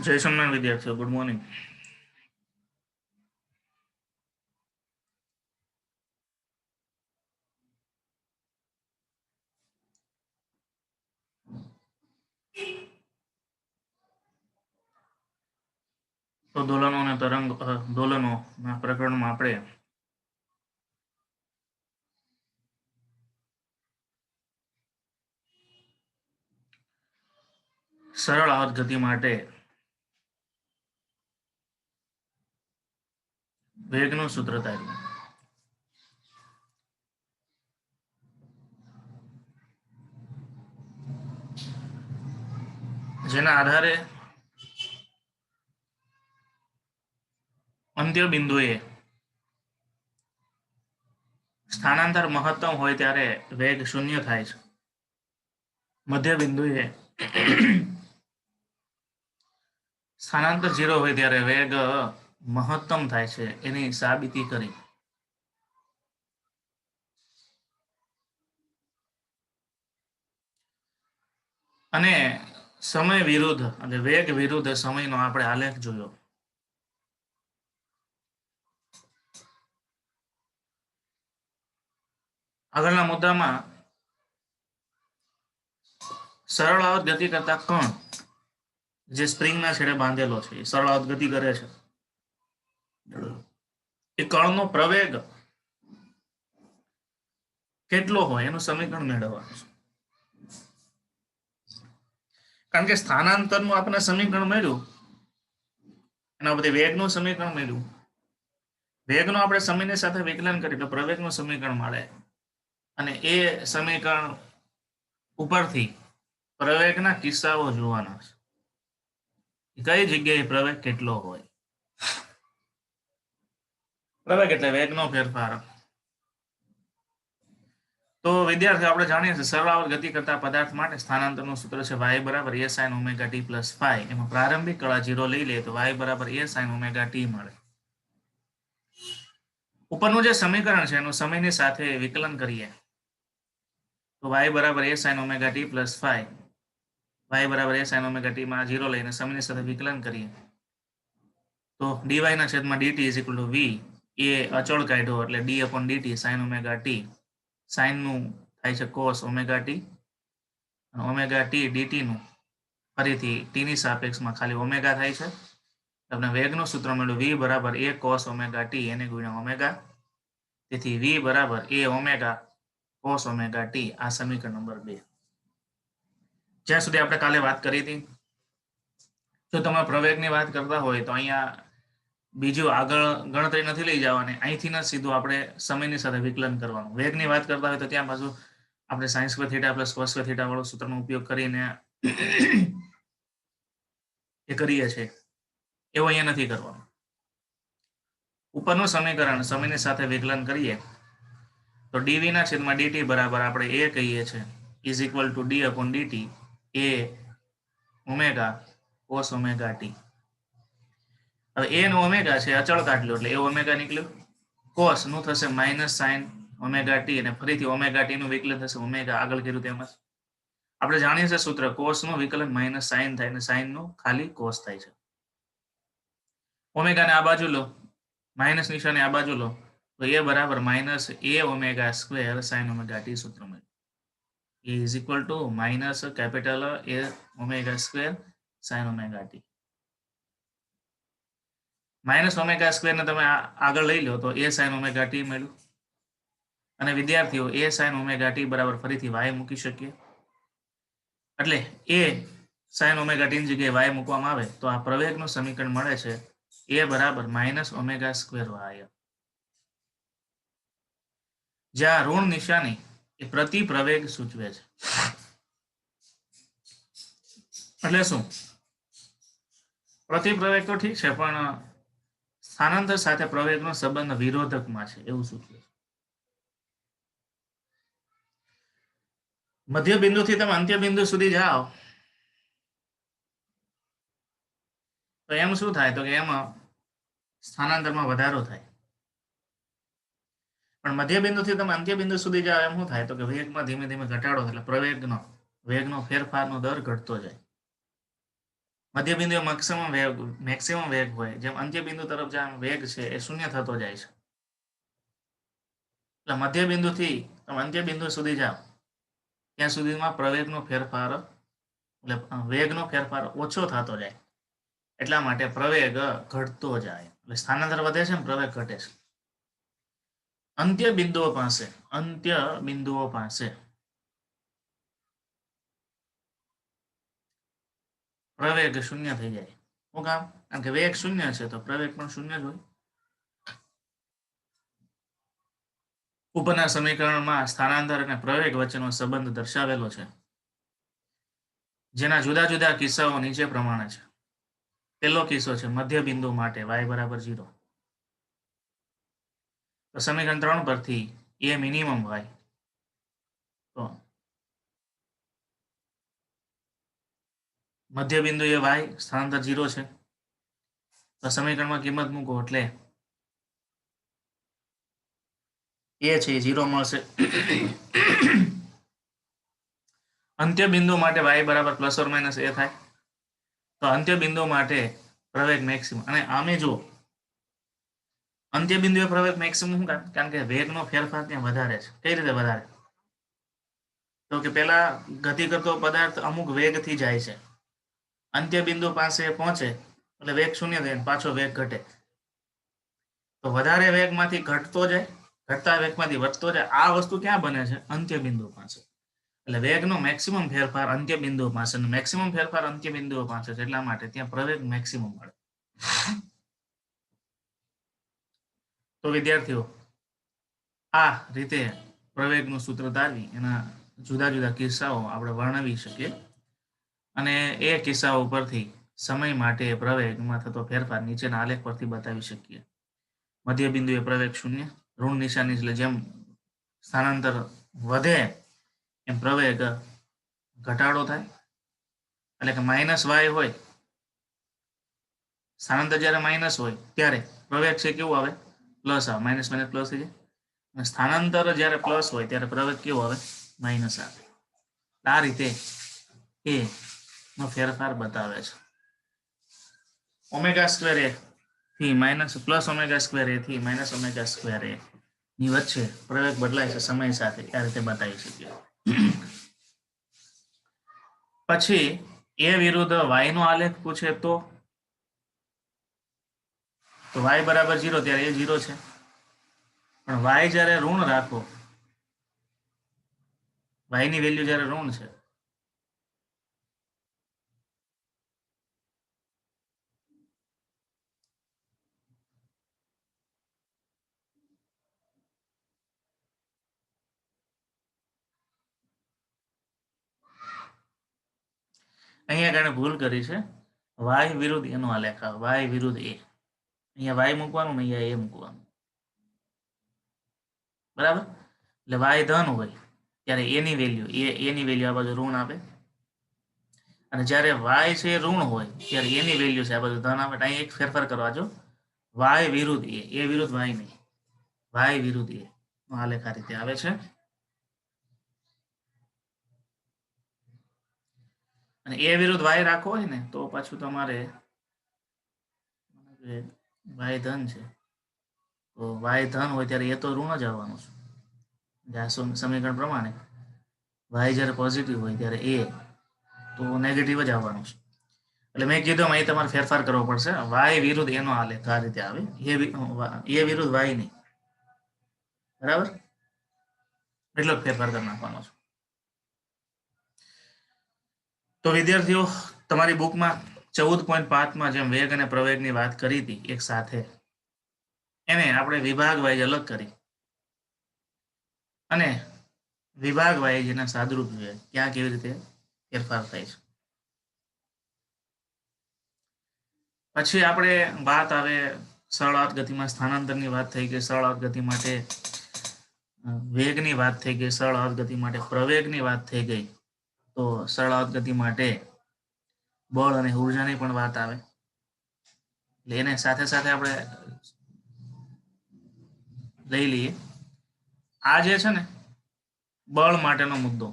જય સ્વામિનારાયણ વિદ્યાર્થીઓ, good morning. તો દોલનો અને તરંગ દોલનોના પ્રકરણમાં આપણે સરળ આવર્ત ગતિ માટે વેગનું સૂત્ર તાર્યું. જેના આધારે અંત્ય બિંદુએ સ્થાનાંતર મહત્તમ હોય ત્યારે વેગ 0 થાય છે. મધ્ય બિંદુએ સ્થાનાંતર 0 હોય ત્યારે વેગ મહત્તમ થાય છે. એની સાબિતી કરી. અને સમય વિરુદ્ધ અને વેગ વિરુદ્ધ સમયનો આપણે આલેખ જોયો. આગળના મુદ્દામાં સરળ આવર્ત ગતિ કરતા કણ જે સ્પ્રિંગના છેડે બાંધેલો છે એ સરળ આવર્ત ગતિ કરે છે. એ કણનો પ્રવેગ કેટલો હોય એનું સમીકરણ મેળવવાનું છે. કારણ કે સ્થાનાંતરનું આપણે સમીકરણ મળ્યું, એના બધી વેગનું સમીકરણ મળ્યું. વેગનું આપણે સમયની સાથે વિકલન કરીએ તો પ્રવેગનું સમીકરણ મળે. અને એ સમીકરણ ઉપરથી પ્રવેગના કિસ્સાઓ જોવાના છે. કઈ જગ્યાએ પ્રવેગ કેટલો હોય. પ્રવેગ એટલે વેગનો ફેરફાર. તો વિદ્યાર્થીઓ આપણે જાણીએ છીએ સરળ આવર્ત ગતિ કરતા પદાર્થ માટે સ્થાનાંતરનું સૂત્ર છે y બરાબર a sin omega t plus phi. એમાં પ્રારંભિક કળા 0 લઈ લે તો y બરાબર a sin omega t મળે. ઉપરનું જે સમીકરણ છે એનું સમયની સાથે વિકલન કરીએ તો y બરાબર a sin omega t plus phi. y બરાબર a sin omega t માં 0 લઈને સમયની સાથે વિકલન કરીએ તો dy ના છેદમાં dt is equal to v. એ અચળ કાઢ્યો એટલે d upon dt sin omega t. sin નું થાય છે cos omega t અને omega t dt નું ફરીથી t ની સાપેક્ષમાં ખાલી ઓમેગા થાય છે. તમને વેગનું સૂત્ર મળ્યું v બરાબર a cos omega t એને ગુણ્યા ઓમેગા. તેથી v બરાબર a omega cos omega t. આ સમીકરણ નંબર 2. જ્યાં સુધી આપણે કાલે વાત કરી હતી, જો તમે પ્રવેગની વાત કરતા હોય તો અહીંયા બીજું આગળ ગણતરી નથી લઈ જવાની. અહીંથી ને સીધું આપણે સમયની સાથે વિકલન કરવાનું. વેગની વાત કરતા હોય તો ત્યાં પાછું આપણે sin square theta plus cos square theta વાળો સૂત્રનો ઉપયોગ કરીને એ કરીએ છીએ. એવું અહીંયા નથી કરવાનું. ઉપરનું સમીકરણ સમયની સાથે વિકલન કરીએ તો dv ના છેદમાં dt બરાબર આપણે a કહીએ છીએ is equal two d upon dt a omega cos omega t. હવે a નો ઓમેગા છે અચળ કાઢ લો એટલે a ઓમેગા નીકળ્યું. cos નું થશે માઇનસ sin omega t અને ફરીથી omega t નું વિકલન થશે ઓમેગા. આગળ કર્યું તેમ જ આપણે જાણીએ છીએ સૂત્ર cos નું વિકલન માઇનસ sin થાય અને sin નું ખાલી cos થાય છે. ઓમેગા ને આ બાજુ લો, માઇનસ નિશાને આ બાજુ લો તો a બરાબર minus a omega square sin omega t સૂત્ર મળે. A is equal to minus capital a omega square sin omega t. Minus omega square ને તમે આગળ લઈ લો તો a sin omega t મળ્યું. અને વિદ્યાર્થીઓ a sin omega t બરાબર ફરીથી y મૂકી શકીએ. એટલે a sin omega t ની જગ્યાએ y મૂકવામાં આવે તો આ પ્રવેગનું સમીકરણ મળે છે a બરાબર માઇનસ ઓમેગા સ્ક્વેર y. જ્યાં ઋણ નિશાની એ પ્રતિ પ્રવેગ સૂચવે છે. એટલે શું? પ્રતિ પ્રવેગ તો ઠીક છે, પણ સ્થાનાંતર સાથે પ્રવેગનો સંબંધ વિરોધકમાં છે એવું સૂચવે છે. મધ્ય બિંદુથી તમે અંત્ય બિંદુ સુધી જાઓ તો એમ શું થાય તો કે એમાં સ્થાનાંતરમાં વધારો થાય. પણ મધ્ય બિંદુથી તમે અંત્ય બિંદુ સુધી જાઓ એમ શું થાય તો કે વેગમાં ધીમે ધીમે ઘટાડો એટલે વેગનો ફેરફારનો દર ઘટતો જાય. મધ્ય બિંદુ એ મેક્સિમમ વેગ હોય, જેમ અંત્ય બિંદુ તરફ જે વેગ છે એ શૂન્ય થતો જાય છે. એટલે મધ્ય બિંદુથી તમે અંત્ય બિંદુ સુધી જાઓ ત્યાં સુધીમાં પ્રવેગનો ફેરફાર એટલે વેગનો ફેરફાર ઓછો થતો જાય, એટલા માટે પ્રવેગ ઘટતો જાય. એટલે સ્થાનાંતર વધે છે ને પ્રવેગ ઘટે છે. અંત્ય બિંદુઓ પાસે પ્રવેગ શૂન્ય થઈ જાય. શું કામ? કારણ કે વેગ શૂન્ય છે તો પ્રવેગ પણ શૂન્ય જ હોય. ઉપરના સમીકરણમાં સ્થાનાંતર અને પ્રવેગ વચ્ચેનો સંબંધ દર્શાવેલો છે, જેના જુદા જુદા કિસ્સાઓ નીચે પ્રમાણે છે. પહેલો કિસ્સો છે મધ્ય બિંદુ માટે y બરાબર 0. તો સમીકરણ 3 પરથી એ મિનિમમ y, તો મધ્ય બિંદુ એ y, સ્થાનાંતર 0 છે. તો સમીકરણમાં કિંમત મૂકો એટલે એ છે 0 મળશે. અંત્ય બિંદુ માટે y બરાબર +or - a થાય. તો અંત્ય બિંદુ માટે પ્રવેગ મેક્સિમમ, અને આમે જો અંત્ય બિંદુએ પ્રવેગ મેક્સિમમ શું કારણ કે વેગનો ફેરફાર ત્યાં વધારે છે. કઈ રીતે વધારે? તો કે પેલા ગતિ કરતો પદાર્થ અમુક વેગથી જાય છે, અંત્ય બિંદુ પાસે પહોંચે એટલે વેગ શૂન્ય થાય, પાછો વેગ ઘટે. તો વધારે વેગમાંથી ઘટતો જાય, ઘટતા વેગમાંથી વધતો જાય. આ વસ્તુ ક્યાં બને છે? અંત્ય બિંદુ પાસે. એટલે વેગનો મેક્સિમમ ફેરફાર અંત્ય બિંદુ પાસે, મેક્સિમમ ફેરફાર અંત્ય બિંદુઓ પાસે છે, એટલા માટે ત્યાં પ્રવેગ મેક્સિમમ મળે. તો વિદ્યાર્થીઓ, આ રીતે પ્રવેગનું સૂત્ર તારવી એના જુદા જુદા કિસ્સાઓ આપણે વર્ણવી શકીએ, અને એ કિસ્સાઓ પરથી સમય માટે પ્રવેગમાં થતો ફેરફાર નીચેના આલેખ પરથી બતાવી શકીએ. મધ્ય બિંદુએ પ્રવેગ શૂન્ય, ઋણ નિશાની એટલે જેમ સ્થાનાંતર વધે એમ પ્રવેગ ઘટાડો થાય. એટલે કે -y હોય, સ્થાનાંતર જ્યારે માઇનસ હોય ત્યારે પ્રવેગ છે કેવું આવે? પ્લસ આવે. માઇનસ માઇનસ પ્લસ થઈ જાય. અને સ્થાનાંતર જ્યારે પ્લસ હોય ત્યારે પ્રવેગ કેવો આવે? માઇનસ આવે. આ રીતે એ નો ફેરફાર બતાવે છે. ω² થી +ω² થી -ω² ની વચ્ચે પ્રવેગ બદલાય છે સમય સાથે, આ રીતે બતાવી શકીએ. પછી એ વિરુદ્ધ y નો આલેખ પૂછે તો y બરાબર 0 ત્યારે એ 0 છે, પણ y જ્યારે ઋણ રાખો, y ની વેલ્યુ જ્યારે ઋણ છે, અહીંયા કારણે ભૂલ કરી છે. y વિરુદ્ધ એનો આલેખ આવે, y વિરુદ્ધ એ. અહીંયા y મૂકવાનું ને અહીંયા એ મૂકવાનું, બરાબર? એટલે y ધન હોય ત્યારે એની વેલ્યુ આ બાજુ ઋણ આવે, અને જ્યારે y છે ઋણ હોય ત્યારે એની વેલ્યુ છે આ બાજુ ધન આવે. અહીં એક ફેરફાર કરવા જો, y વિરુદ્ધ એ વિરુદ્ધ y નહીં, y વિરુદ્ધ એ નો આલેખ આ રીતે આવે છે. અને એ વિરુદ્ધ y રાખવો હોય ને તો પાછું તમારે y ધન છે તો y ધન હોય ત્યારે એ તો ઋણ જ આવવાનું છે. સમીકરણ પ્રમાણે y જ્યારે પોઝિટિવ હોય ત્યારે એ તો નેગેટિવ જ આવવાનું છે. એટલે મેં કીધું અહીં તમારે ફેરફાર કરવો પડશે. y વિરુદ્ધ એનો આલેખ આ રીતે આવે, એ વિરુદ્ધ y નહીં, બરાબર? એટલો ફેરફાર કરી નાખવાનો છે. તો વિદ્યાર્થીઓ, તમારી બુકમાં 14.5માં જેમ વેગ અને પ્રવેગની વાત કરી હતી એક સાથે, એને આપણે વિભાગ વાઇઝ અલગ કરી અને વિભાગ વાઇઝ એના સાદરૂપ જોઈએ, ક્યાં કેવી રીતે ફેરફાર થાય છે. પછી આપણે વાત આવે સરળ ગતિમાં સ્થાનાંતરની વાત થઈ ગઈ, સરળ ગતિ માટે વેગની વાત થઈ ગઈ, સરળ ગતિ માટે પ્રવેગની વાત થઈ ગઈ. તો સરળ ગતિ માટે બળ અને ઉર્જાની પણ વાત આવે, એટલે એને સાથે સાથે આપણે લઈ લઈએ. આ જે છે ને બળ માટેનો મુદ્દો,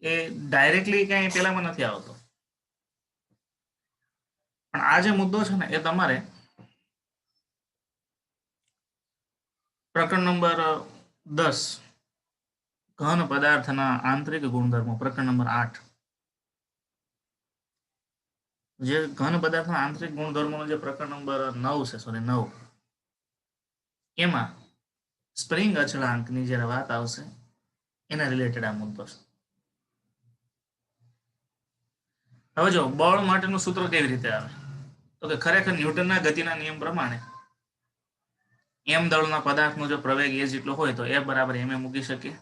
એ ડાયરેક્ટલી ક્યાંય પેલામાં નથી આવતો, પણ આ જે મુદ્દો છે ને એ તમારે પ્રકરણ નંબર 10 ઘન પદાર્થના આંતરિક ગુણધર્મો, પ્રકરણ નંબર 8, જે ઘન પદાર્થના આંતરિક ગુણધર્મોનો જે પ્રકરણ નંબર 9 છે, સોરી 9, એમાં સ્પ્રિંગ અચળાંકની જ્યારે વાત આવશે એના રિલેટેડ આ મુદ્દો છે. હવે જો બળ માટેનું સૂત્ર કેવી રીતે આવે, તો કે ખરેખર ન્યૂટનના ગતિના નિયમ પ્રમાણે એમ દળના પદાર્થનો જો પ્રવેગ એ જેટલો હોય તો એ બરાબર એમ મૂકી શકીએ.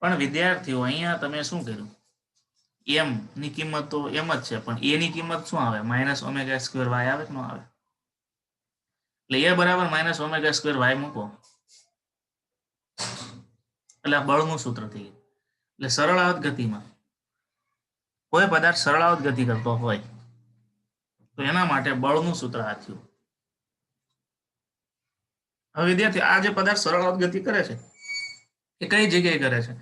પણ વિદ્યાર્થીઓ અહીંયા તમે શું કર્યું, એમ ની કિંમત તો એમ જ છે, પણ એ ની કિંમત શું આવે, -ω² y આવે કે ન આવે? એટલે એ બરાબર -ω² y મૂકો એટલે આ બળનું સૂત્ર થઈ ગયું. એટલે સરળાવત ગતિમાં કોઈ પદાર્થ સરળાવત ગતિ કરતો હોય તો એના માટે બળનું સૂત્ર આ થયું. હવે વિદ્યાર્થી આ જે પદાર્થ સરળાવત ગતિ કરે છે એ કઈ જગ્યાએ કરે છે,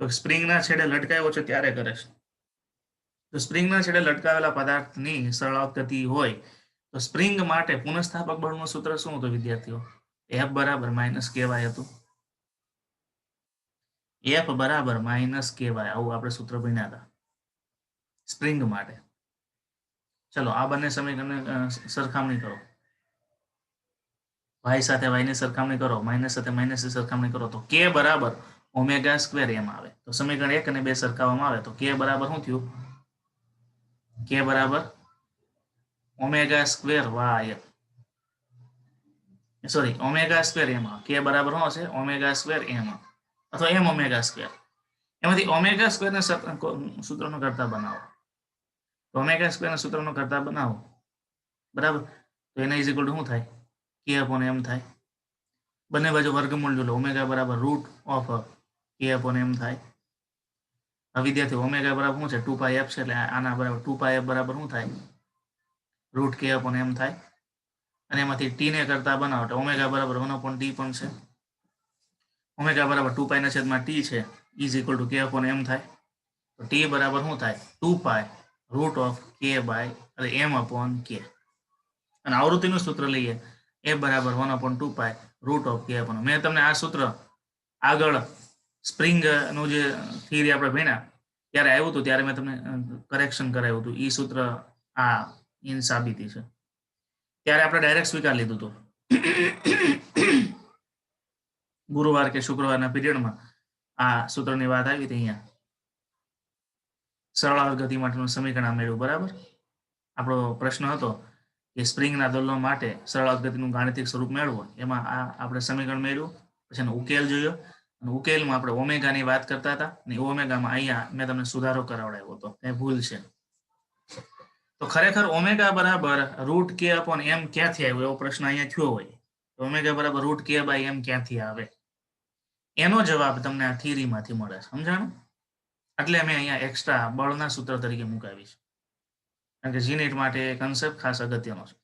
તો સ્પ્રિંગના છેડે લટકાયો છે ત્યારે કરે છે. તો સ્પ્રિંગના છેડે લટકાવેલા પદાર્થની સરળાવત ગતિ હોય તો સ્પ્રિંગ માટે પુનઃસ્થાપક બળનું સૂત્ર શું હતું વિદ્યાર્થીઓ? F બરાબર -ky હતું. F બરાબર -ky, આવું આપણે સૂત્ર ભણ્યા હતા સ્પ્રિંગ માટે. ચલો આ બંને સમીકરણને સરખામણી કરો, y સાથે y ની સરખામણી કરો, માઇનસ સાથે માઇનસ ની સરખામણી કરો તો k બરાબર ω² એમ આવે. તો સમીકરણ 1 અને 2 સરખાવવામાં આવે તો k બરાબર શું થયું? k બરાબર ω² y, સોરી ω² એમ, k બરાબર શું હશે? ω² એમ અથવા m ω². એમાંથી ω² ને સૂત્રનો કરતા બનાવો, તો ω² ના સૂત્રનો કરતા બનાવો બરાબર, તો એના ઇઝ ઇક્વલ ટુ શું થાય? k/m થાય. બંને બાજુ વર્ગમૂળ લો, ω બરાબર √k/m થાય. વિદ્યાર્થી ω બરાબર શું છે? 2πf છે, એટલે આના બરાબર 2πf બરાબર શું થાય? √k/m થાય. અને એમાંથી t ને કરતા બનાવો તો ω બરાબર 1/t પણ છે. ω બરાબર 2π/t છે, ઇઝ ઇક્વલ ટુ k/m થાય. તો t બરાબર શું થાય? 2π √k/m/k. અને આવૃત્તિનું સૂત્ર લઈએ, એ બરાબર 1/2π √k/m. મેં તમને આ સૂત્ર આગળ સ્પ્રિંગનું જે થિયરી આપણે ભણ્યા ત્યારે આવ્યું હતું, ત્યારે મેં તમને કરેક્શન કરાવ્યું હતું. એ સૂત્ર આ ઇન સાબિતી છે. ત્યારે આપણે ડાયરેક્ટ સ્વીકાર લીધું હતું. ગુરુવાર કે શુક્રવારના પીરિયડમાં આ સૂત્રની વાત આવી હતી. અહીંયા સરળાવત ગતિ માટેનું સમીકરણ મેળવ્યું બરાબર. આપણો પ્રશ્ન હતો કે સ્પ્રિંગના દોલન માટે સરળાવત ગતિનું ગાણિતિક સ્વરૂપ મેળવો, એમાં આ આપણે સમીકરણ મેળવ્યું, પછી એનો ઉકેલ જોયો, અને ઉકેલમાં આપણે ઓમેગાની વાત કરતા હતા, અને ઓમેગામાં અહીંયા મેં તમને સુધારો કરાવડાવ્યો હતો, એ ભૂલ છે. તો ખરેખર ઓમેગા બરાબર √k/m ક્યાંથી આવ્યો એવો પ્રશ્ન અહીંયા થયો હોય, તો ઓમેગા બરાબર √k/m ક્યાંથી આવે એનો જવાબ તમને આ થિયરીમાંથી મળે. સમજાણું? એટલે મેં અહીંયા એક્સ્ટ્રા બળના સૂત્ર તરીકે મુકાવી છે, કારણ કે જીનેટ માટે કન્સેપ્ટ ખાસ અગત્યનો છે.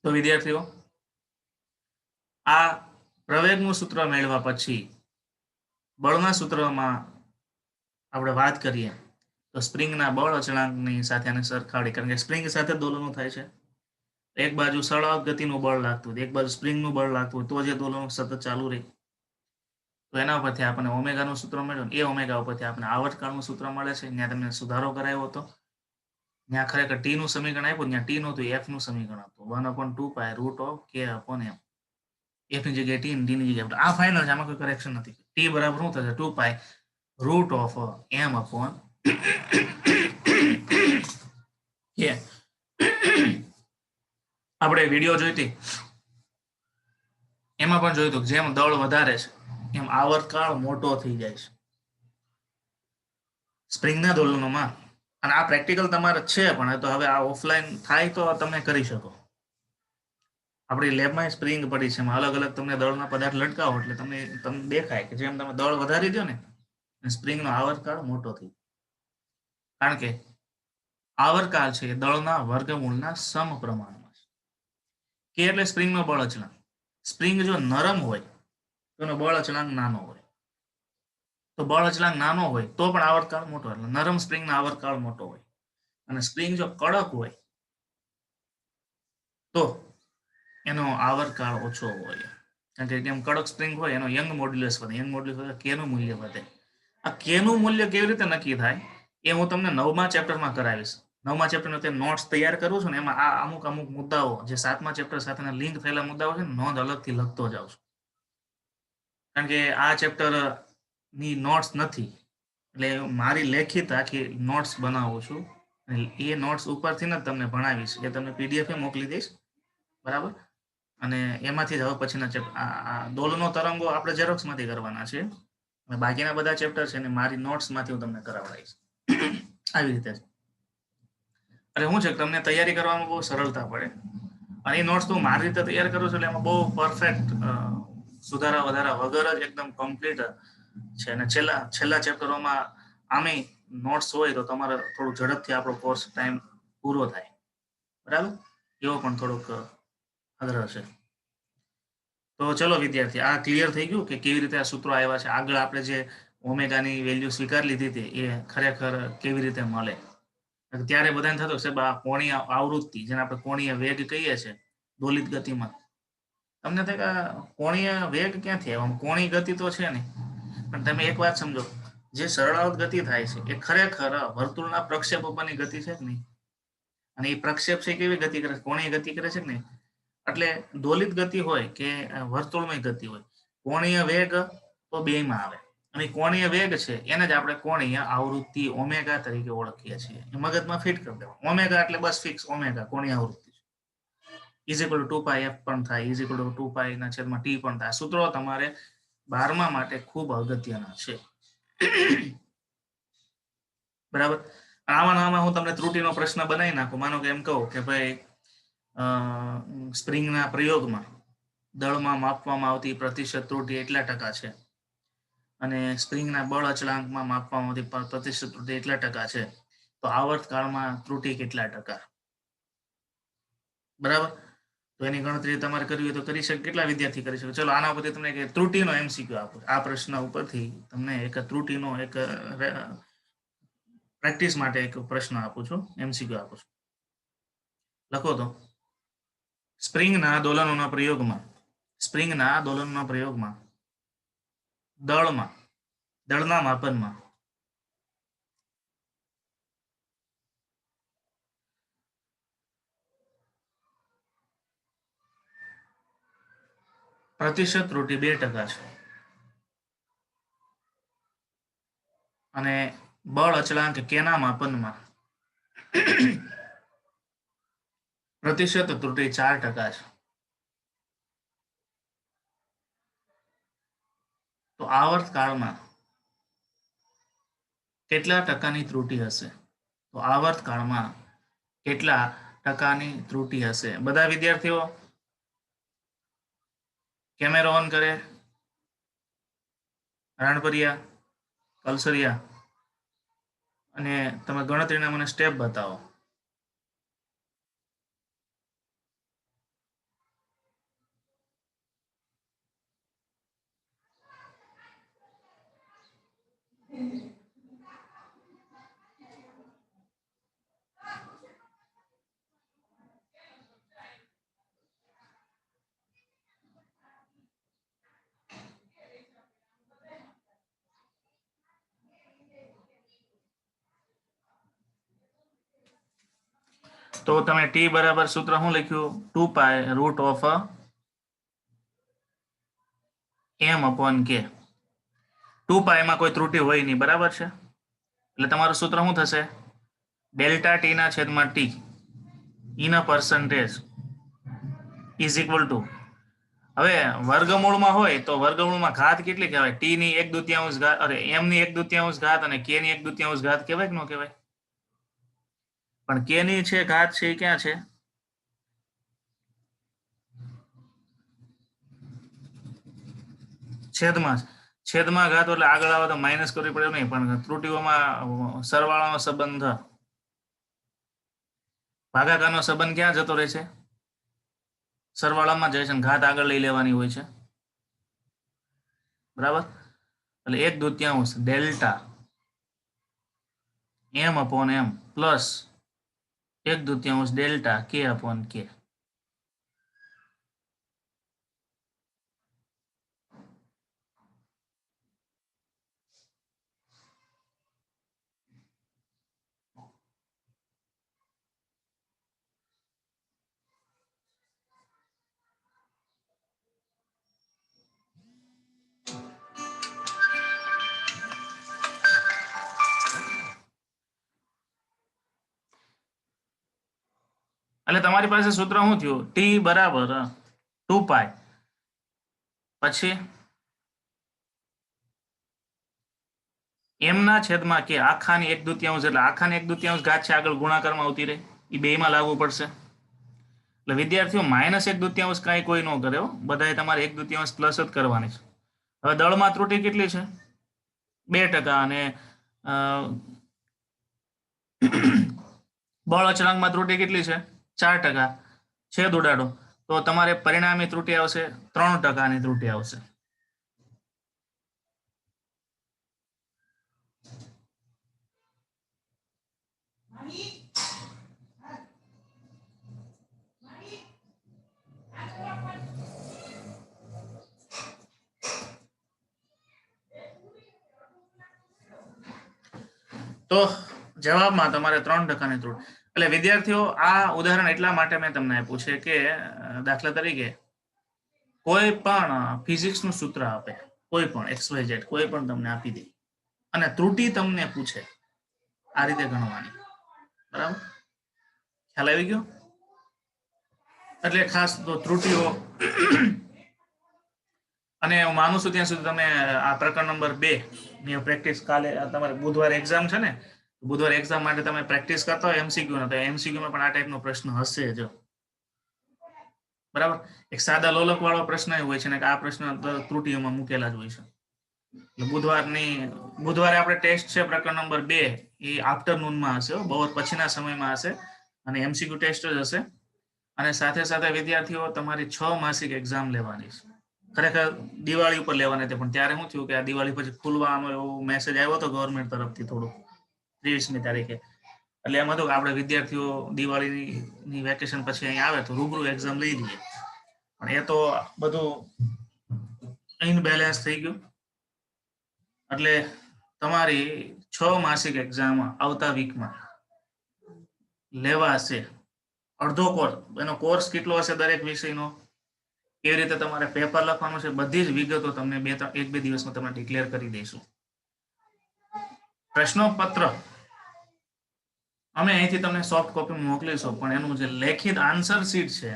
તો વિદ્યાર્થીઓ, આ પ્રવેગનું સૂત્ર મેળવ્યા પછી બળના સૂત્રમાં આપણે વાત કરીએ તો સ્પ્રિંગના બળ અચળાંકની સાથે આને સરખાવડી, કારણ કે સ્પ્રિંગ સાથે દોલનો થાય છે. એક બાજુ સરળાવત ગતિનું બળ લાગતું હોય, એક બાજુ સ્પ્રિંગનું બળ લાગતું હોય, તો જે દોલનો સતત ચાલુ રહે. તો એના ઉપરથી આપણને ઓમેગાનું સૂત્ર મળ્યું, એ ઓમેગા ઉપરથી આપણે આવર્તકાળનું સૂત્ર મળે છે. ત્યાં તમને સુધારો કરાયો હતો, ત્યાં ખરેખર ટી નું સમીકરણ આપ્યું, ત્યાં ટી નહોતું, એફ નું સમીકરણ હતું, 1/2π √k/m. એફ ની જગ્યાએ ટી, ડી ની જગ્યાએ આ ફાઇનલ છે, આમાં કોઈ કરેક્શન નથી. ટી બરાબર શું થશે? 2π √m/k. આપણે વિડીયો જોઈતી એમાં પણ જોયું હતું, જેમ દળ વધારે છે એમ આવર્તકાળ મોટો થઈ જાય છે સ્પ્રિંગના દોલનોમાં. અને આ પ્રેક્ટિકલ તમારે છે, પણ તો હવે આ ઓફલાઈન થાય તો તમે કરી શકો. આપણી લેબમાં સ્પ્રિંગ પડી છે, એમાં અલગ અલગ તમને દળના પદાર્થ લટકાવો એટલે તમને દેખાય કે જેમ તમે દળ વધારી દો ને સ્પ્રિંગનો આવર્તકાળ મોટો થઈ, કારણ કે આવર્તકાળ છે એ દળના વર્ગમૂળના સમપ્રમાણમાં છે. કે એટલે સ્પ્રિંગનો બળ અચળાંક. સ્પ્રિંગ જો નરમ હોય તો એનો બળ અચળાંક નાનો હોય, તો બળ અચળાંક નાનો હોય તો પણ આવર્તકાળ મોટો, એટલે નરમ સ્પ્રિંગનો આવર્તકાળ મોટો હોય. અને સ્પ્રિંગ જો કડક હોય તો એનો આવર્તકાળ ઓછો હોય, કારણ કે જેમ કડક સ્પ્રિંગ હોય એનો યંગ મોડ્યુલસ વધે, યંગ મોડ્યુલસ કેનું મૂલ્ય વધે. આ કેનું મૂલ્ય કેવી રીતે નક્કી થાય એ હું તમને 9મા ચેપ્ટરમાં કરાવીશ. 9મા ચેપ્ટરનો તે નોટ્સ તૈયાર કરું છું ને એમાં આ અમુક અમુક મુદ્દાઓ જે 7મા ચેપ્ટર સાથેના લિંક થયેલા મુદ્દાઓ છે ને નોંધ અલગથી લખતો જાઉં છું, કારણ કે આ ચેપ્ટર ની નોટ્સ નથી એટલે મારી લેખિત આખી નોટ્સ બનાવું છું. એ નોટ્સ ઉપરથી જ તમને ભણાવીશ, એ તમને પીડીએફ મોકલી દઈશ, બરાબર. અને એમાંથી જ હવે પછીના દોલનો તરંગો આપણે ઝેરોક્સમાંથી કરવાના છે, અને બાકીના બધા ચેપ્ટર છે ને મારી નોટ્સમાંથી હું તમને કરાવડાવીશ. આવી રીતે એટલે શું છે તમને તૈયારી કરવામાં બહુ સરળતા પડે, અને એ નોટ્સ તો મારી રીતે તૈયાર કરું છું એટલે એમાં બહુ પરફેક્ટ સુધારા વધારા વગર જ એકદમ કમ્પ્લીટ છે. અને છેલ્લા ચેપ્ટરોમાં આમે નોટ્સ હોય તો તમારે થોડું ઝડપથી આપણો કોર્સ ટાઈમ પૂરો થાય, બરાબર. એવો પણ થોડોક આગ્રહ છે. તો ચલો વિદ્યાર્થી, આ ક્લિયર થઈ ગયું કે કેવી રીતે આ સૂત્રો આવ્યા છે. આગળ આપણે જે ઓમેગાની વેલ્યુ સ્વીકાર લીધી હતી એ ખરેખર કેવી રીતે મળે. ત્યારે બધાને થતું સાહેબ આ કોણીય આવૃત્તિ જેને આપણે કોણીય વેગ કહીએ છીએ દોલિત ગતિમાં, તમને થાય કે કોણીય વેગ ક્યાંથી આવ્યો, કોણીય ગતિ તો છે નહીં. પણ તમે એક વાત સમજો, જે સરળાવત ગતિ થાય છે એ ખરેખર વર્તુળના પ્રક્ષેપ ઉપરની ગતિ છે કે નહીં, અને એ પ્રક્ષેપ છે કેવી ગતિ કરે છે, કોણીય ગતિ કરે છે કે નહીં. એટલે દોલિત ગતિ હોય કે વર્તુળમય ગતિ હોય, કોણીય વેગ તો બેમાં આવે, અને કોણીય વેગ છે એને જ આપણે કોણીય આવૃત્તિ ઓમેગા તરીકે ઓળખીએ છીએ. મગજમાં ફિટ કરી દેવાનું, ઓમેગા એટલે બસ ફિક્સ ઓમેગા કોણીય આવૃત્તિ ઇઝ ઇક્વલ ટુ 2πf પણ થાય, ઇઝ ઇક્વલ ટુ 2π/t પણ થાય. સૂત્રો તમારે 12મા માટે ખૂબ અગત્યના છે, બરાબર. આમાં હું તમને ત્રુટીનો પ્રશ્ન બનાવી નાખું. માનો કે એમ કહું કે ભાઈ સ્પ્રિંગના પ્રયોગમાં દળમાં માપવામાં આવતી પ્રતિશત ત્રુટી એટલા ટકા છે, અને સ્પ્રિંગના બળ અચળાંકમાં માપવામાં આવતી પ્રતિશત ત્રુટી એટલા ટકા છે, તો આવર્તકાળમાં ત્રુટી કેટલા ટકા, બરાબર. તો એની ગણતરી તમારે કરવી હોય તો કરી શકે. કેટલા વિદ્યાર્થી કરી શકે? ચલો આના ઉપરથી તમને એક ત્રુટીનો MCQ આપો. આ પ્રશ્ન ઉપરથી તમને એક ત્રુટીનો એક પ્રેક્ટિસ માટે એક પ્રશ્ન આપું છું, MCQ આપું છું. લખો તો, સ્પ્રિંગના દોલનોના પ્રયોગમાં દળના માપનમાં પ્રતિશત ત્રુટી 2% છે, અને બળ અચળાંક કેના માપનમાં પ્રતિશત ત્રુટી 4% છે. તો આવર્તકાળમાં કેટલા ટકાની ત્રુટી હશે? તો આવર્તકાળમાં કેટલા ટકાની ત્રુટી હશે? બધા વિદ્યાર્થીઓ કેમેરો ઓન કરે, રાણપરિયા, કલસરિયા, અને તમે ગણતરીના મને સ્ટેપ બતાવો. તો તમે ટી બરાબર સૂત્ર શું લખ્યું? 2π√m/k. 2π કોઈ ત્રુટી હોય નહીં, બરાબર છે. એટલે તમારું સૂત્ર શું થશે? ડેલ્ટા ટી ના છેદમાં T in a percentage is equal two, હવે વર્ગમૂળમાં હોય તો વર્ગમૂળમાં ઘાત કેટલી કહેવાય? ટી ની 1/2 ઘાત, અરે એમ ની 1/2 ઘાત અને કે ની 1/2 ઘાત કહેવાય કે ન કહેવાય? પણ કે ની છે ઘાત છે એ ક્યાં છે? છેદમાં ઘાત એટલે આગળ આવે તો માઇનસ કરવી પડે નહીં, પણ ત્રુટીઓમાં સરવાળાનો સંબંધ, ભાગાકારનો સંબંધ ક્યાં જતો રહે છે? સરવાળામાં જાય છે, ઘાત આગળ લઈ લેવાની હોય છે, બરાબર. એટલે 1/2 delta m/m plus 1/2 delta k upon k. એટલે તમારી પાસે સૂત્ર શું થયું? t બરાબર 2π પછી m ના છેદમાં કે આખાની 1/2 એટલે આખાની 1/2 ઘાત છે આગળ ગુણાકારમાં આવતી રહે, એ બેમાં લાગુ પડશે. એટલે વિદ્યાર્થીઓ -1/2 કાંઈ કોઈ ન કરે હો, બધાએ તમારે 1/2 પ્લસ જ કરવાની છે. હવે દળમાં ત્રુટિ કેટલી છે? 2%. અને બળ અચળાંકમાં ત્રુટિ કેટલી છે? 4%. છેદ ઉડાડો તો તમારે પરિણામી ત્રુટિ આવશે 3%ની ત્રુટિ આવશે. તો જવાબમાં તમારે 3%ની ત્રુટિ. એટલે વિદ્યાર્થીઓ આ ઉદાહરણ એટલા માટે મેં તમને આપ્યું છે કે દાખલા તરીકે કોઈ પણ ફિઝિક્સનું સૂત્ર આપે, કોઈ પણ XYZ કોઈ પણ તમને આપી દે અને ત્રુટિ તમને પૂછે, આ રીતે ગણવાની. બરાબર, ખ્યાલ આવી ગયો? એટલે ખાસ તો ત્રુટિઓ, અને હું માનું છું ત્યાં સુધી તમે આ પ્રકરણ નંબર 2 ની પ્રેક્ટિસ કાલે તમારે બુધવારે એક્ઝામ છે ને, બુધવારે એક્ઝામ માટે તમે પ્રેક્ટિસ કરતા હોય MCQ તો MCQ માં પણ આ ટાઈપનો પ્રશ્ન હશે જ. બરાબર, એક સાદા લોલક વાળો પ્રશ્ન હોય છે ને કે આ પ્રશ્ન ત્રુટિઓમાં મૂકેલા જ હોય છે. બુધવારે આપણે ટેસ્ટ છે પ્રકરણ નંબર 2, એ આફ્ટરનૂનમાં હશે, બપોર પછીના સમયમાં હશે, અને MCQ ટેસ્ટ જ હશે. અને સાથે સાથે વિદ્યાર્થીઓ તમારી 6 માસિક એક્ઝામ લેવાની છે. ખરેખર દિવાળી ઉપર લેવાની હતી, પણ ત્યારે શું થયું કે આ દિવાળી પછી ખુલવાનો એવો મેસેજ આવ્યો હતો ગવર્મેન્ટ તરફથી થોડું 23મી તારીખે. એટલે એમ હતું કે આપણે વિદ્યાર્થીઓ દિવાળીની વેકેશન પછી અહીં આવે તો રૂબરૂ એક્ઝામ લઈ લઈએ, પણ એ તો બધું ઇનબેલેન્સ થઈ ગયું. એટલે તમારી 6 માસિક એક્ઝામ આવતા વીકમાં લેવાશે. અડધો કોર્સ, એનો કોર્સ કેટલો હશે દરેક વિષયનો, કેવી રીતે તમારે પેપર લખવાનું છે, બધી જ વિગતો તમને 1-2 દિવસમાં તમને ડિક્લેર કરી દઈશું. પ્રશ્નોપત્ર અમે અહીંથી તમને સોફ્ટ કોપી મોકલીશું, પણ એનું જે લેખિત આન્સર શીટ છે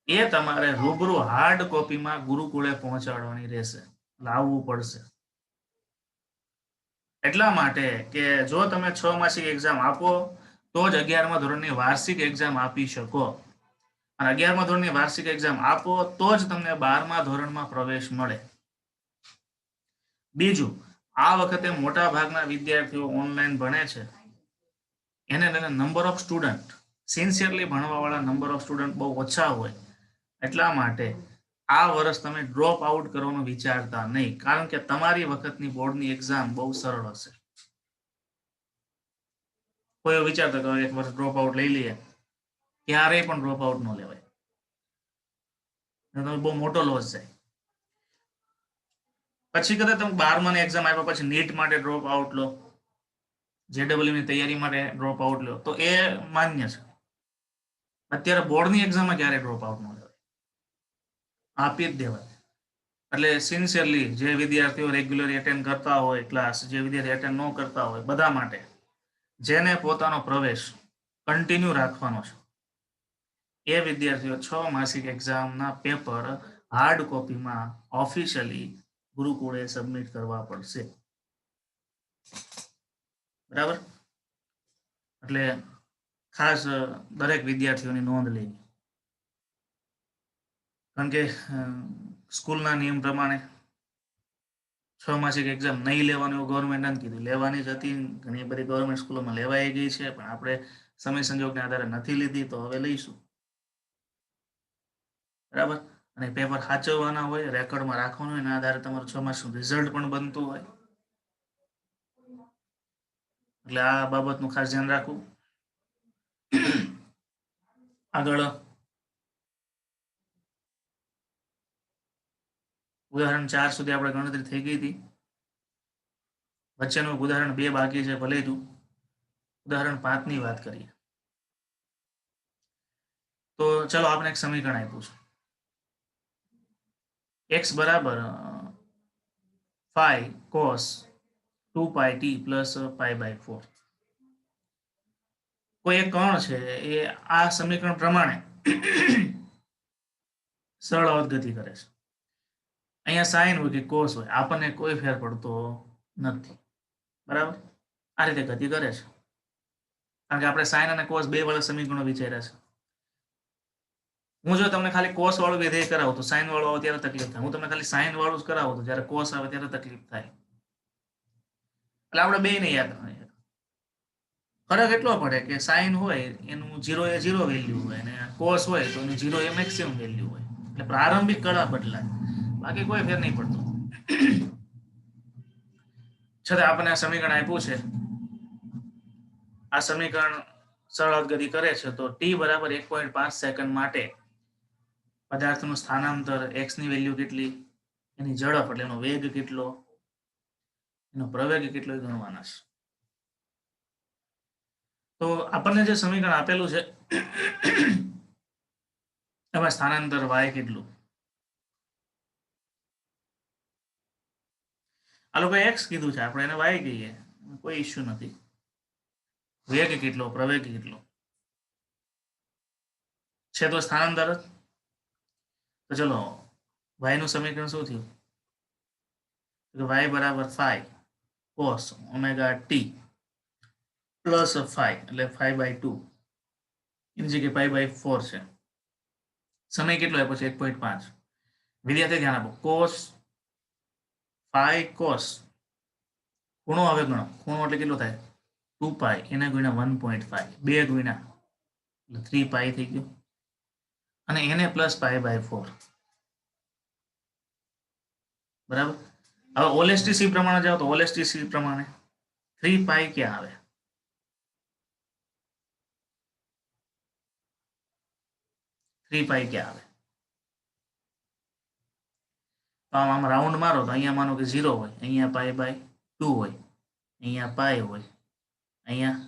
એ તમારે રૂબરૂ હાર્ડ કોપીમાં ગુરુકુળે પહોંચાડવાની રહેશે, લાવવું પડશે. એટલા માટે કે જો તમે 6 માસિક એક્ઝામ આપો તો જ 11મા ધોરણની વાર્ષિક એક્ઝામ આપી શકો, અને 11મા ધોરણની વાર્ષિક એક્ઝામ આપો તો જ તમને 12મા ધોરણમાં પ્રવેશ મળે. બીજું, આ વખતે મોટા ભાગના વિદ્યાર્થીઓ ઓનલાઈન ભણે છે, એને નંબર ઓફ સ્ટુડન્ટ, સિન્સિયરલી ભણવાવાળા નંબર ઓફ સ્ટુડન્ટ બહુ ઓછા હોય, એટલા માટે આ વર્ષ તમે ડ્રોપ આઉટ કરવાનું વિચારતા નહીં, કારણ કે તમારી વખતની બોર્ડની એક્ઝામ બહુ સરળ હશે. કોઈ વિચારતા કે એક વર્ષ ડ્રોપ આઉટ લઈ લઈએ, ક્યારેય પણ ડ્રોપ આઉટ ન લેવાય, તમે બહુ મોટો લોસ જાય. પછી કદાચ તમે 12માની એક્ઝામ આપ્યા પછી નીટ માટે ડ્રોપ આઉટ લો, JEEની તૈયારી માટે ડ્રોપ આઉટ લો તો એ માન્ય છે. અત્યારે બોર્ડની એક્ઝામમાં ક્યારે ડ્રોપ આઉટ ન લેવાય, આપી જ દેવાય. એટલે સિન્સિયરલી જે વિદ્યાર્થીઓ રેગ્યુલર એટેન્ડ કરતા હોય ક્લાસ, જે વિદ્યાર્થી એટેન્ડ ન કરતા હોય, બધા માટે જેને પોતાનો પ્રવેશ કન્ટિન્યુ રાખવાનો છે એ વિદ્યાર્થીઓ 6 માસિક એક્ઝામના પેપર હાર્ડ કોપીમાં ઓફિશિયલી ગુરુકુળે સબમિટ કરવા પડશે. બરાબર, એટલે ખાસ દરેક વિદ્યાર્થીઓની નોંધ લેવી, કારણ કે સ્કૂલના નિયમ પ્રમાણે 6 માસિક એક્ઝામ નહીં લેવાનું એવું ગવર્મેન્ટ નથી કીધું, લેવાની જ હતી. ઘણી બધી ગવર્મેન્ટ સ્કૂલોમાં લેવાઈ ગઈ છે, પણ આપણે સમય સંજોગના આધારે નથી લીધી, તો હવે લઈશું. બરાબર, અને પેપર સાચવવાના હોય, રેકોર્ડમાં રાખવાનું હોય, એના આધારે તમારું 6 માસનું રિઝલ્ટ પણ બનતું હોય. એટલે આ બાબતનું ખાસ ધ્યાન રાખવું. આગળ ઉદાહરણ 4 સુધી આપણે ગણતરી થઈ ગઈ હતી. વચ્ચેનું ઉદાહરણ 2 બાકી છે, ભલે તું ઉદાહરણ 5 ની વાત કરીએ. તો ચલો આપણે એક સમીકરણ આપ્યું છે, x બરાબર 5 cos 2 pi t plus pi by 4. કોઈ એક કણ છે એ આ સમીકરણ પ્રમાણે સરળ અવગતિ કરે છે. અહીંયા સાઇન હોય કે કોસ હોય આપણને કોઈ ફેર પડતો નથી, બરાબર. આ રીતે ગતિ કરે છે, કારણ કે આપણે સાઇન અને કોસ બે વાળા સમીકરણો વિચાર્યા છે. હું જો તમને ખાલી કોસ વાળું વિધેય કરાવું તો સાઇન વાળું આવે ત્યારે તકલીફ થાય, હું તમને ખાલી સાઇન વાળું જ કરાવું તો જ્યારે કોસ આવે ત્યારે તકલીફ થાય. એટલે આપણે બે ને યાદ રાખીએ. ફરક એટલો પડે કે સાઇન હોય એનું 0 એ 0 વેલ્યુ હોય અને કોસ હોય તો એનું 0 એ મેક્સિમમ વેલ્યુ હોય. એટલે પ્રારંભિક કળા બદલાય, બાકી કોઈ ફેર નહીં પડતો. છતાં આપણને આ સમીકરણ આપ્યું છે, આ સમીકરણ સરળ ગતિ કરે છે. તો t બરાબર 1.5 સેકન્ડ માટે પદાર્થનું સ્થાનાંતર, x ની વેલ્યુ કેટલી, એની ઝડપ એટલે એનો વેગ કેટલો, એનો પ્રવેગ કેટલો એ ગણવાના છે. તો આપણને જે સમીકરણ આપેલું છે એમાં સ્થાનાંતર y કેટલું, આ લોકો x કીધું છે, આપણે એને y કહીએ, કોઈ ઇશ્યુ નથી. વેગ કેટલો, પ્રવેગ કેટલો છે તો સ્થાનાંતર. તો ચલો y નું સમીકરણ શું થયું, y બરાબર 5 cos ઓમેગા t પ્લસ 5 એટલે 5/2 એની જગ્યાએ પાઈ બાય 4 છે. સમય કેટલો આપ્યો છે 1.5. વિદ્યાર્થી ધ્યાન આપો, cos 5 cos ખૂણો હવે ગણો, ખૂણો એટલે કેટલો થાય 2 પાઈ, એના ગુણ્યા 1.5, 2 ગુણ્યા એટલે 3 પાઈ થઈ ગયું, અને એને પ્લસ પાઈ બાય 4, બરાબર. હવે ઓલેસ્ટીસી પ્રમાણે જાઓ તો ઓલેસ્ટીસી પ્રમાણે 3 પાઈ ક્યાં આવે, 3 પાઈ ક્યાં આવે. તો આમ રાઉન્ડ મારો તો અહીંયા માનો કે 0 હોય, અહીંયા પાઈ બાય 2 હોય, અહીંયા પાઈ હોય, અહીંયા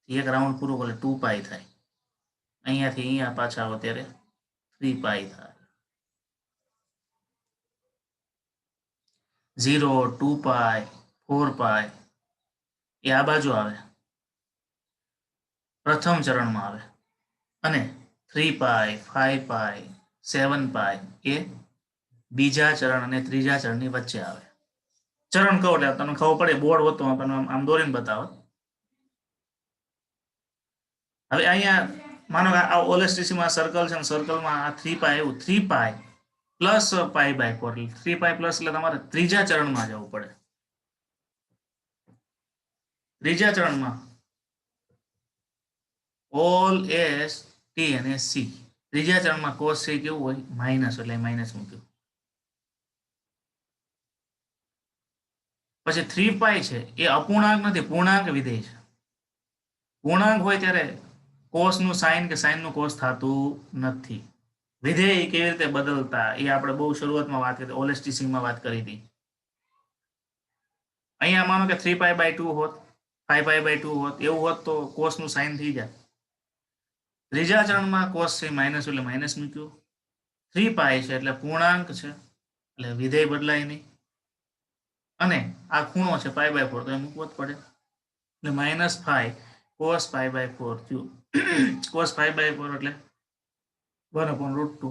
એક રાઉન્ડ પૂરો કરે 2 પાઈ થાય, અહીંયાથી અહીંયા પાછા આવો ત્યારે 3 પાઈ થાય. 0, 2 પાઈ, 4 પાઈ એ આ બાજુ આવે, પ્રથમ ચરણમાં આવે, અને 3 પાઈ, 5 પાઈ, 7 પાઈ એ બીજા ચરણ અને ત્રીજા ચરણની વચ્ચે આવે. ચરણ કહો એટલે તમને ખબર પડે, બોર્ડ હોતો તમને આમ દોરીને બતાવો. હવે અહીંયા માનો કે આ ઓલેસ્ટીસીમાં સર્કલ છે, સર્કલમાં આ 3 પાઈ એવું, 3 pi plus pi by 4, 3 pi plus એટલે તમારે ત્રીજા ચરણમાં જવું પડે. ત્રીજા ચરણમાં ઓલ એસ ટી અને સી, ત્રીજા ચરણમાં કોસ સી કેવું હોય માઇનસ, એટલે માઇનસ મૂક્યું. પછી 3 પાઈ છે એ અપૂર્ણાંક નથી, પૂર્ણાંક વિધેય છે. પૂર્ણાંક હોય ત્યારે કોસ નું સાઇન કે સાઇન નું કોસ થતું નથી. વિધેય કેવી રીતે બદલતા એ આપણે બહુ શરૂઆતમાં વાત કરી, ઓલેસ્ટીસીમાં વાત કરી હતી. અહીંયા માનો કે 3 પાઈ બાય 2 હોત, 5 પાઈ બાય 2 હોત, એવું હોત તો કોસ નું સાઇન થઈ જાય. ત્રીજા ચરણમાં કોસ છે માઇનસ એટલે માઇનસ મૂક્યું. 3 પાઈ છે એટલે પૂર્ણાંક છે એટલે વિધેય બદલાય નહીં, અને આ ખૂણો છે પાઈ બાય 4 તો એ મૂકવો જ પડે, એટલે -5 cos પાઈ બાય 4 થયું. cos પાઈ બાય 4 એટલે 1/√2,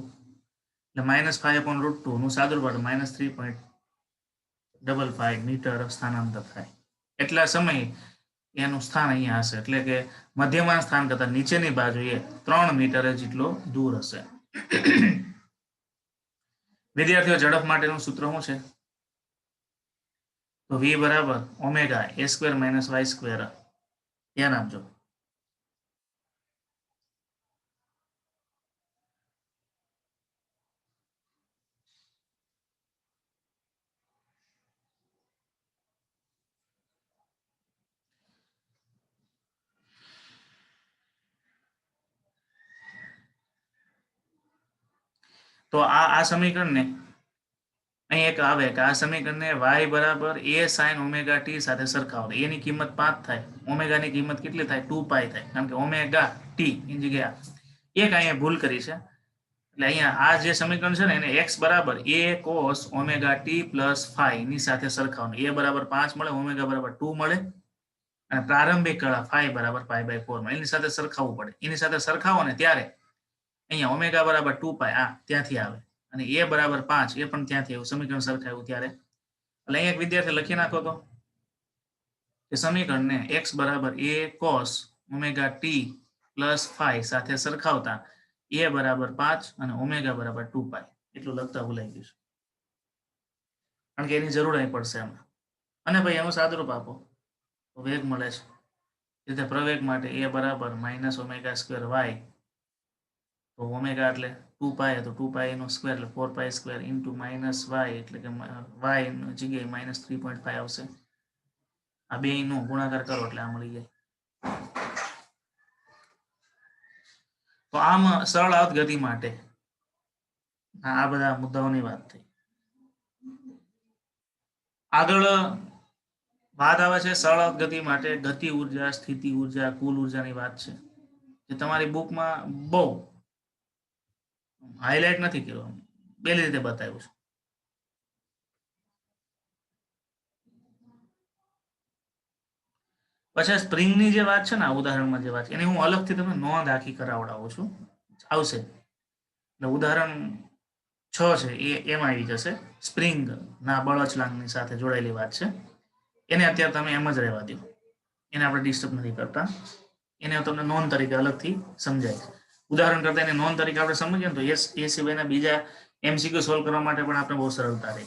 એટલે -5/√2 નું સાદુરૂપ -3.55 મીટર સ્થાનાંતર થાય. એટલા સમયે એનું સ્થાન અહીંયા હશે, એટલે કે મધ્યમાં સ્થાન કરતા નીચેની બાજુએ 3 મીટર જેટલો દૂર હશે. વિદ્યાર્થીઓ, ઝડપ માટેનું સૂત્ર શું છે? તો v બરાબર omega a square minus y square. ધ્યાન આપજો. તો આ સમીકરણને અહીં એક આવે કે આ સમીકરણને y બરાબર a sin ઓમેગા t સાથે સરખાવો. એની કિંમત 5 થાય, ઓમેગાની કિંમત કેટલી થાય? 2π થાય, કારણ કે ઓમેગા t ની જગ્યાએ એક અહીંયા ભૂલ કરી છે. એટલે અહીંયા આ જે સમીકરણ છે ને એને x બરાબર a cos omega t plus phi ની સાથે સરખાવવાનું. a બરાબર 5 મળે, ઓમેગા બરાબર 2 મળે, અને પ્રારંભિક કળા phi બરાબર π/4 માં એની સાથે સરખાવવું પડે. એની સાથે સરખાવો ને ત્યારે અહીંયા ઓમેગા બરાબર 2π આ ત્યાંથી આવે, અને a બરાબર 5 એ પણ ત્યાંથી આવ્યું, સમીકરણ સરખાવ્યું ત્યારે. એટલે અહીંયા એક વિદ્યાર્થી લખી નાખો તો કે સમીકરણને x બરાબર a cos omega t plus phi સાથે સરખાવતા a બરાબર 5 અને ઓમેગા બરાબર 2π એટલું લખતા ભૂલાઈ ગયું છે, કારણ કે એની જરૂર અહીં પડશે એમાં. અને ભાઈ એનું સાદુરૂપ આપો તો વેગ મળે છે. રીતે પ્રવેગ માટે a બરાબર માઇનસ ઓમેગા સ્ક્વેર y, તો ઓમેગા એટલે 2π, તો 2π નો સ્ક્વેર એટલે 4π સ્ક્વેર ઇન્ટુ માઇનસ y એટલે કે y ની જગ્યાએ માઇનસ 3.5 આવશે. આ બે નો ગુણાકાર કરો એટલે આ મળી જાય. તો આમ સરળ આવત ગતિ માટે આ બધા મુદ્દાઓની વાત થઈ. આગળ વાત આવે છે સરળ આવત ગતિ માટે ગતિ ઉર્જા, સ્થિતિ ઉર્જા, કુલ ઉર્જાની વાત છે, જે તમારી બુકમાં બહુ હાઇલાઇટ નથી કર્યું, પેલી રીતે બતાવ્યું છે. પછી સ્પ્રિંગની જે વાત છે ને, ઉદાહરણમાં જે વાત છે એની હું અલગથી તમને નોંધ આખી કરાવડાવું છું, આવશે. એટલે ઉદાહરણ 6 છે એમાં આવી જશે. સ્પ્રિંગ ના બળછલાંગની સાથે જોડાયેલી વાત છે. એને અત્યારે તમે એમ જ રહેવા દો, એને આપણે ડિસ્ટર્બ નથી કરતા. એને તમને નોંધ તરીકે અલગથી સમજાય. ઉદાહરણ કરતા એને નોંધ તરીકે આપણે સમજીએ તો એ સિવાયના બીજા MCQ સોલ્વ કરવા માટે પણ આપણે બહુ સરળતા રહે.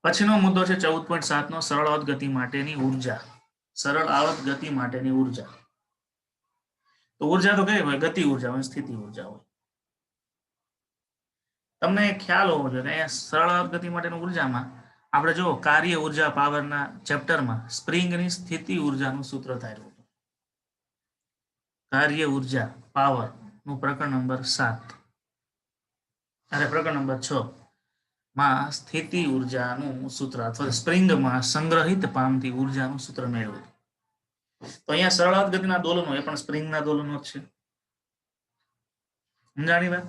પછીનો મુદ્દો છે 14.7 નો સરળ આવત ગતિ માટેની ઉર્જા. સરળ આવત ગતિ માટેની ઉર્જા. તો ઉર્જા તો કઈ હોય? ગતિ ઉર્જા હોય, સ્થિતિ ઉર્જા હોય. તમને ખ્યાલ હોવો જોઈએ કે અહીંયા સરળ આવત ગતિ માટેની ઉર્જામાં આપણે જો કાર્ય ઉર્જા પાવરના ચેપ્ટરમાં સ્પ્રિંગની સ્થિતિ ઉર્જાનું સૂત્ર થાય. કાર્ય ઉર્જા પાવર નું પ્રકરણ નંબર 7 અને પ્રકરણ નંબર 6 માં સ્થિતિ ઉર્જાનું સૂત્ર અથવા સ્પ્રિંગમાં સંગ્રહિત પામતી ઉર્જાનું સૂત્ર મેળવ્યું. તો અહીંયા સરળ આવત ગતિના દોલનો એ પણ સ્પ્રિંગના દોલનો જ છે. સમજાણી વાત?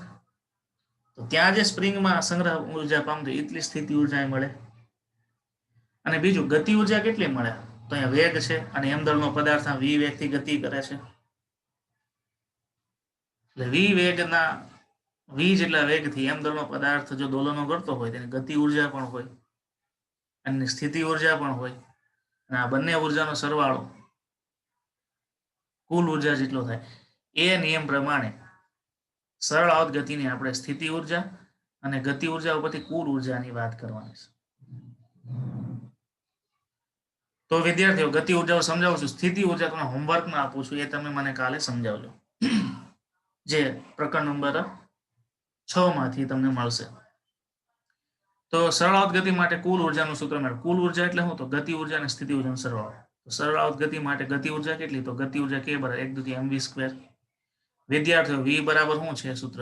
તો ત્યાં જે સ્પ્રિંગમાં સંગ્રહ ઉર્જા પામતી એટલી સ્થિતિ ઉર્જા મળે. અને બીજું ગતિ ઉર્જા કેટલી મળે? તો અહીંયા વેગ છે અને એમ દળનો પદાર્થ v વેગથી ગતિ કરે છે. એટલે v જેટલા વેગથી એમ દળનો પદાર્થ જો દોલનો કરતો હોય તેની ગતિ ઉર્જા પણ હોય અને સ્થિતિ ઉર્જા પણ હોય. અને આ બંને ઉર્જાનો સરવાળો કુલ ઉર્જા જેટલો થાય. એ નિયમ પ્રમાણે સરળ આવત ગતિની આપણે સ્થિતિ ઉર્જા અને ગતિ ઉર્જા ઉપરથી કુલ ઉર્જાની વાત કરવાની છે. તો વિદ્યાર્થીઓ ગતિ ઉર્જાઓ સમજાવું છું. સ્થિતિ ઉર્જા તમે હોમવર્કમાં આપું છું, એ તમે મને કાલે સમજાવજો, જે પ્રકરણ નંબર 6 માંથી તમને મળશે. તો સરળ આવત ગતિ માટે કુલ ઉર્જાનું સૂત્ર મેળવો. કુલ ઉર્જા એટલે શું? તો ગતિ ઉર્જા અને સ્થિતિ ઉર્જાનો સરવાળો. તો સરળ આવત ગતિ માટે ગતિ ઉર્જા કેટલી? તો ગતિ ઉર્જા k બરાબર 1/2 mv². વિદ્યાર્થીઓ v બરાબર શું છે સૂત્ર?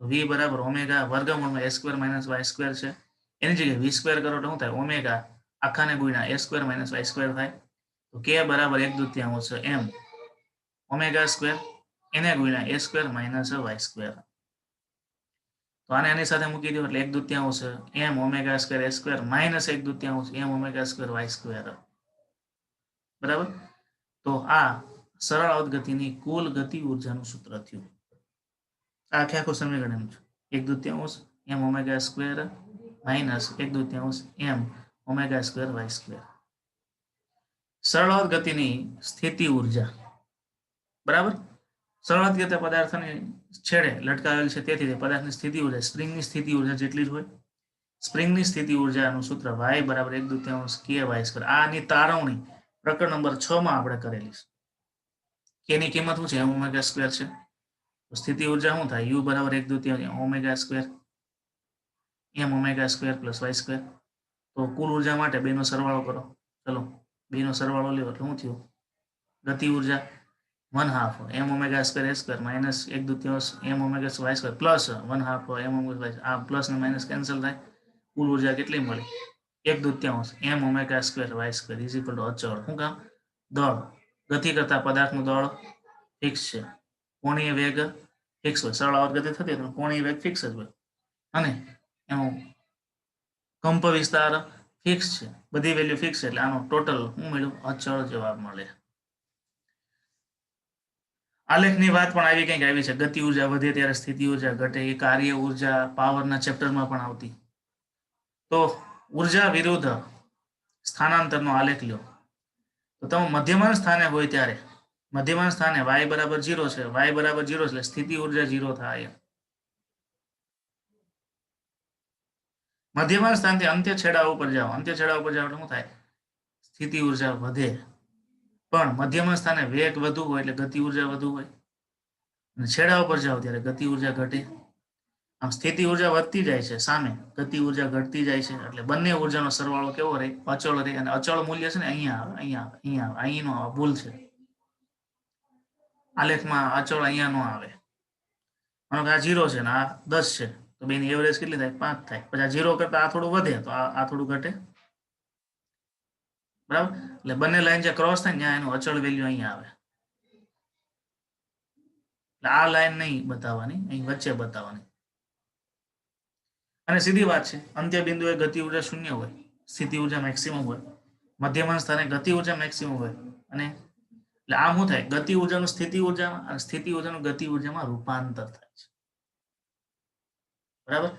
તો v બરાબર ઓમેગા વર્ગમૂળમાં a² - y² છે. એની જગ્યાએ v² કરો તો શું થાય? ઓમેગા આખાને ગુણ્યા a² - y² થાય. તો k બરાબર 1/2 m ઓમેગા² એને ગુણ્યા a² - y². તો આને આની સાથે મૂકી દો એટલે 1/2 m ઓમેગા² a² minus 1/2 m ઓમેગા² y². બરાબર? તો આ સરળ આવત ગતિની કુલ ગતિ ઉર્જાનું સૂત્ર થયું. આખે આખું સમીકરણ એમ છે. 1/2 m ઓમેગા² માઇનસ 1/2 m ઓમેગા² y². સરળ આવત ગતિની સ્થિતિ ઉર્જા. બરાબર? સરળ આવત ગતિ પદાર્થની છેડે લટકાવેલ છે, તેથી તે પદાર્થની સ્થિતિ ઉર્જા સ્પ્રિંગની સ્થિતિ ઉર્જા જેટલી જ હોય. સ્પ્રિંગની સ્થિતિ ઉર્જાનું સૂત્ર y બરાબર 1/2 k y². આની તારવણી પ્રકરણ નંબર 6 માં આપણે કરેલી છે. k ની કિંમત શું છે? ઓમેગા² છે. તો સ્થિતિ ઉર્જા શું થાય? u બરાબર 1/2 ઓમેગા² m ઓમેગા² પ્લસ y². તો કુલ ઉર્જા માટે બેનો સરવાળો કરો. ચલો બેનો સરવાળો લ્યો એટલે શું થયું? ગતિ ઉર્જા 1/2 m omega square a square minus 1/2 m omega y square plus 1/2 m omega y, આ પ્લસ ને માઇનસ કેન્સલ થાય, કુલ ઉર્જા કેટલી મળી? 1/2 m omega square y square is equal two અચળ. શું કામ? દળ. ગતિ કરતા પદાર્થનું દળ ફિક્સ છે, કોણીય વેગ ફિક્સ હોય. સરળ આવત ગતિ થતી હોય તો કોણીય વેગ ફિક્સ જ હોય, અને એનું કંપ વિસ્તાર ફિક્સ છે, બધી વેલ્યુ ફિક્સ છે, એટલે આનો ટોટલ શું મળ્યું? અચળ જવાબ મળે. આલેખની વાત પણ આવી કંઈક આવી છે. ગતિ ઉર્જા વધે ત્યારે સ્થિતિ ઉર્જા ઘટે, એ કાર્ય ઉર્જા પાવરના ચેપ્ટરમાં પણ આવતી. તો ઉર્જા વિરુદ્ધ સ્થાનાંતરનો આલેખ લ્યો. તો તમે મધ્યમાન સ્થાને હોય ત્યારે મધ્યમાન સ્થાને y બરાબર 0 છે, y બરાબર 0 એટલે સ્થિતિ ઉર્જા 0 થાય. મધ્યમાન સ્થાનથી અંત્ય છેડા ઉપર જાઓ, અંત્ય છેડા ઉપર જાઓ એટલે શું થાય? સ્થિતિ ઉર્જા વધે. પણ મધ્યમાન સ્થાને વેગ વધુ હોય એટલે ગતિ ઉર્જા વધુ હોય, અને છેડા ઉપર જાઓ ત્યારે ગતિ ઉર્જા ઘટે. આમ સ્થિતિ ઉર્જા વધતી જાય છે, સામે ગતિ ઉર્જા ઘટતી જાય છે, એટલે બંને ઉર્જાનો સરવાળો કેવો રહે? અચળ રહે. અને અચળ મૂલ્ય છે ને અહીંયા આવે, અહીંયા આવે, અહીંનો આવે, ભૂલ છે. આલેખમાં અચળ અહીંયા નો આવે. માનો કે આ 0 છે ને આ 10 છે, તો બેની એવરેજ કેટલી થાય? 5 થાય. પછી આ 0 કરતા આ થોડું વધે તો આ થોડું ઘટે, બરાબર? એટલે બંને લાઈન જે ક્રોસ થાય ને ત્યાં એનું અચળ વેલ્યુ અહીંયા આવે. એટલે આ લાઈન નહીં બતાવવાની, અહીં વચ્ચે બતાવવાની. અને સીધી વાત છે, અંત્ય બિંદુએ ગતિ ઉર્જા 0 હોય, સ્થિતિ ઉર્જા મેક્સિમમ હોય. મધ્યમાન સ્થાને ગતિ ઉર્જા મેક્સિમમ હોય, અને એટલે આમ શું થાય? ગતિ ઉર્જાનું સ્થિતિ ઉર્જામાં અને સ્થિતિ ઉર્જાનું ગતિ ઉર્જામાં રૂપાંતર થાય છે, બરાબર?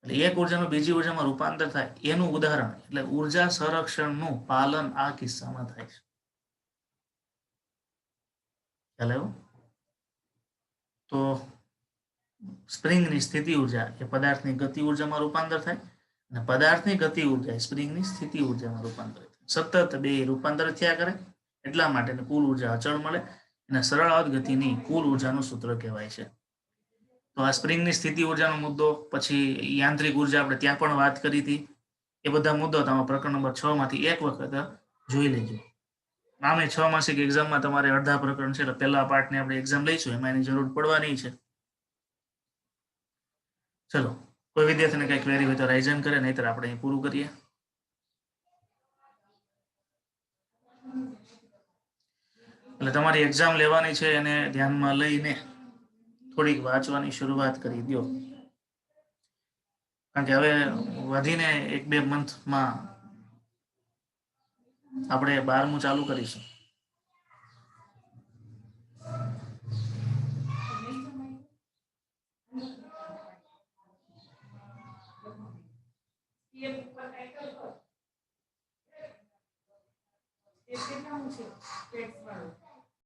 એટલે એક ઉર્જાનું બીજી ઉર્જામાં રૂપાંતર થાય એનું ઉદાહરણ એટલે ઉર્જા સંરક્ષણનું પાલન આ કિસ્સામાં થાય છે. ખ્યાલ આવ્યો? તો સ્પ્રિંગની સ્થિતિ ઉર્જા એ પદાર્થની ગતિ ઉર્જામાં રૂપાંતર થાય, અને પદાર્થની ગતિ ઉર્જા એ સ્પ્રિંગની સ્થિતિ ઉર્જામાં રૂપાંતર થાય. સતત બે રૂપાંતર થયા કરે, એટલા માટે કુલ ઉર્જા અચળ મળે, અને સરળ આવત ગતિની કુલ ઉર્જાનું સૂત્ર કહેવાય છે. તો આ સ્પ્રિંગની સ્થિતિ ઉર્જાનો મુદ્દો, પછી યાંત્રિક ઉર્જા આપણે ત્યાં પણ વાત કરી હતી, એ બધા મુદ્દો તમે પ્રકરણ નંબર 6 માંથી એક વખત જોઈ લેજો. આમે 6 માસિક એક્ઝામમાં તમારે અડધા પ્રકરણ છે, એટલે પહેલા પાર્ટની આપણે એક્ઝામ લઈશું, એમાં એની જરૂર પડવાની છે. ચલો, કોઈ વિદ્યાર્થીને કઈ ક્વેરી હોય તો રાઇઝન કરે, નહીતર આપણે અહીં પૂરું કરીએ. એટલે તમારી એક્ઝામ લેવાની છે એને ધ્યાનમાં લઈને થોડીક વાંચવાની શરૂઆત કરી દો, કારણ કે હવે વધીને 1-2 મંથમાં આપણે 12મું ચાલુ કરીશું.